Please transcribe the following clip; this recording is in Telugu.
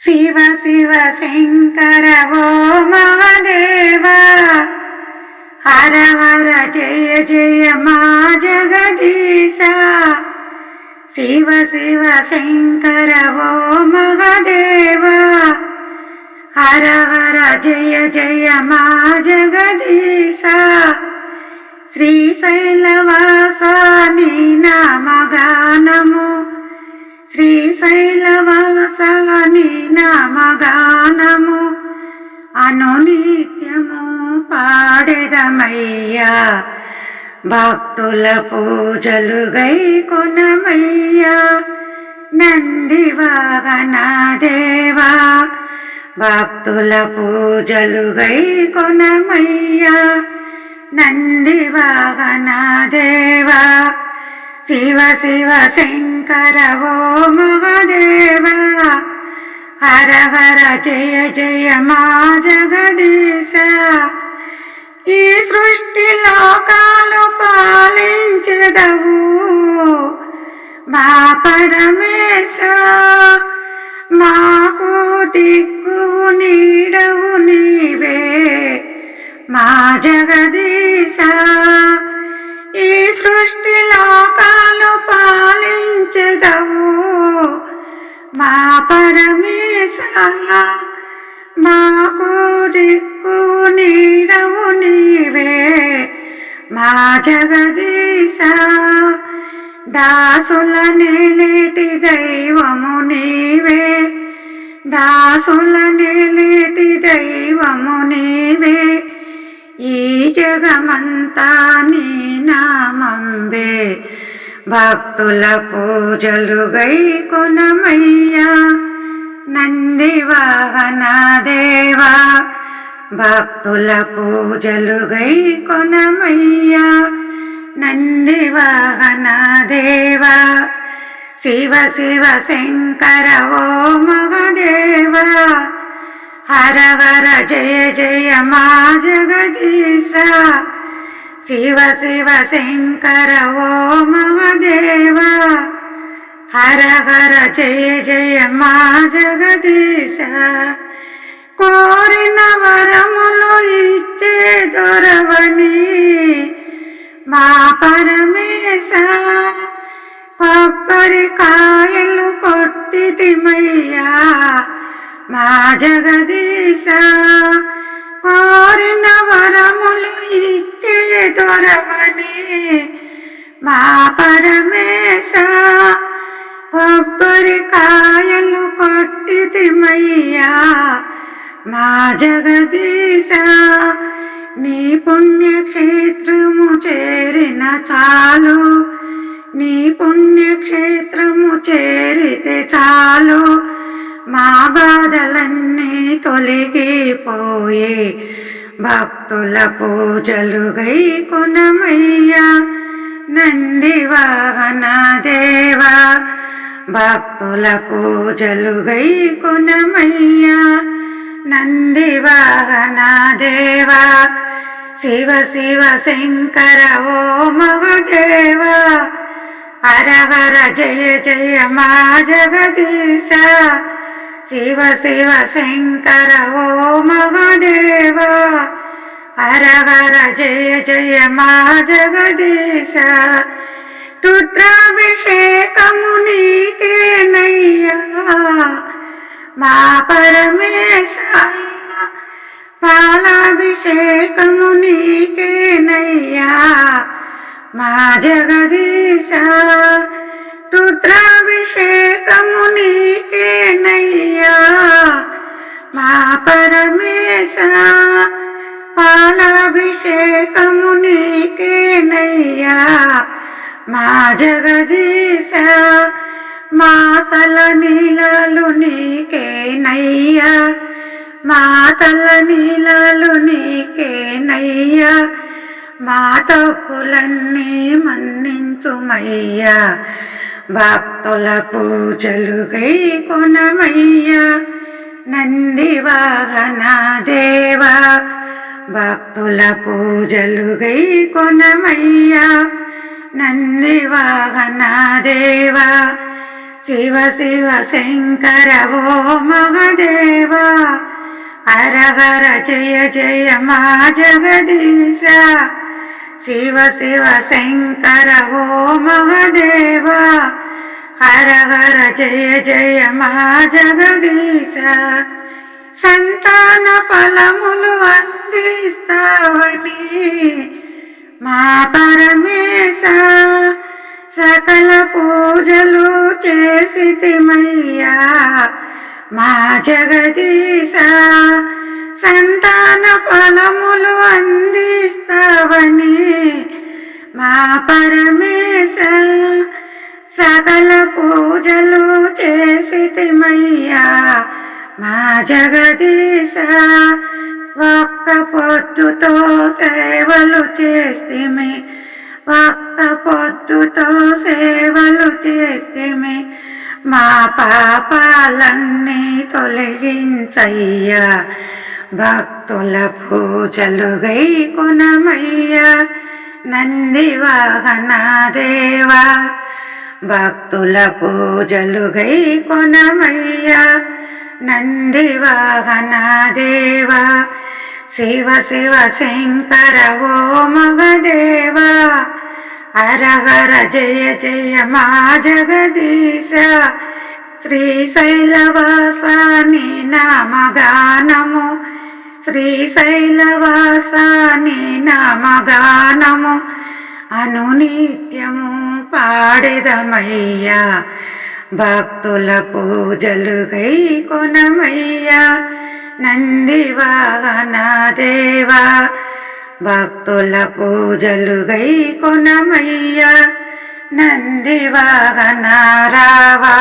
శివ శివ శంకర ఓ మహాదేవ, హర హర జయ జయ మా జగదీశ. శివ శివ శంకర ఓ మహాదేవ, హర హర జయ జయ మా జగదీశ. శ్రీశైలవాస నీ నామగానము, శ్రీశైలవాస నీ నామగానము అనునిత్యము పాడెదమయ్యా. భక్తుల పూజలు గైకొనమయ్యా. నందివాహన దేవా, భక్తుల పూజలు గైకొనమయ్యా. నందివాహన దేవా, శివ శివ శంకర ఓ మహాదేవ, హర హర జయ జయ మా జగదీశ. ఈ సృష్టి లోకాలు పాలించెదవు మా పరమేశ. మాకు దిక్కువు నీడవు నీవే మా జగదీశ. ఈ సృష్టి లోకాలు పాలించెదవు మా పరమేశ. మాకు దిక్కువు నీడవు నీవే మా జగదీశ. దాసుల నేలేటి దైవము నీవే, దాసుల నేలేటి దైవము నీవే. ఈ జగమంతా నీ నామంబే, భక్తుల పూజలు గైకొనమయ్యా. నందివాహన దేవా, భక్తుల పూజలు గైకొనమయ్యా. నందివాహన దేవా, శివ శివ శంకర ఓ మహాదేవ, హర హర జయ జయ మా జగదీశ. శివ శివ శంకర ఓ మహాదేవ, హర హర జయ జయ మా జగదీశ. కోరిన వరములు ఇచ్చే దొరవని మా పరమేశ. కొబ్బరికాయలు కొట్టితిమయ్యా మా జగదీశ. కోరిన వరములు ఇచ్చే దొరవని మా పరమేశ. కొబ్బరికాయలు కొట్టితిమయ్యా మా జగదీశ. నీ పుణ్యక్షేత్రము చేరిన చాలు, నీ పుణ్యక్షేత్రము చేరితే చాలు. మా బాధలన్నీ తొలగిపోయే, భక్తుల పూజలు గైకొనమయ్యా. నందివాహన దేవా, భక్తుల పూజలు గైకొనమయ్యా. నందివాహన దేవా, శివ శివ శంకర ఓ మహాదేవ, హర హర జయ జయ మా జగదీశ. శివ శివ శంకర ఓ మహాదేవ, హర హర జయ జయ మా జగదీశ. రుద్రాభిషేకము నీకేనయ్యా మా పరమేశ. పాలాభిషేకము నీకేనయ్యా మా జగదీశ. రుద్రాభిషేకము నీకేనయ్యా మా పరమేశ. పాలాభిషేకము నీకేనయ్యా మా జగదీశ. మాతల నీలాలు నీకేనయ్యా, మాతల నీలాలు నీకేనయ్యా. మా తప్పులన్నీ మన్నించుమయ్యా. భక్తుల పూజలు గైకొనమయ్యా. నందివాహన దేవా, భక్తుల పూజలు గైకొనమయ్యా. నందివాహన దేవా, శివ శివ శంకర ఓ మహదేవ హర హర జయ జయ మా జగదీశ శివ శివ శంకర ఓ మహదేవ హర హర జయ జయ మా జగదీశ సంతాన ఫలములు అందిస్తావని మా పరమేశ సకల పూజలు చేసితిమయ్యా మా జగదీశ సంతాన ఫలములు అందిస్తావని మా పరమేశ సకల పూజలు చేసితిమయ్యా మా జగదీశ ఒక్క పొద్దుతో సేవలు చేస్తేమి ఒక్క పొద్దుతో సేవలు చేస్తేమి మా పాపాలన్నీ తొలగించయ్యా భక్తుల పూజలు గైకొనమయ్యా నంది వాహన దేవా భక్తుల పూజలు గైకొనమయ్యా నంది వాహన దేవా శివ శివ శంకర ఓ మహదేవ హర హర జయ జయ మా జగదీశ శ్రీశైలవాస నీ నామగానము శ్రీశైలవాస నీ నామగానము అనునిత్యము పాడెదమయ్యా భక్తుల పూజలు గైకొనమయ్యా నంది వాహన దేవా భక్తుల పూజలు గైకొనమయ్యా నంది వాహన రావా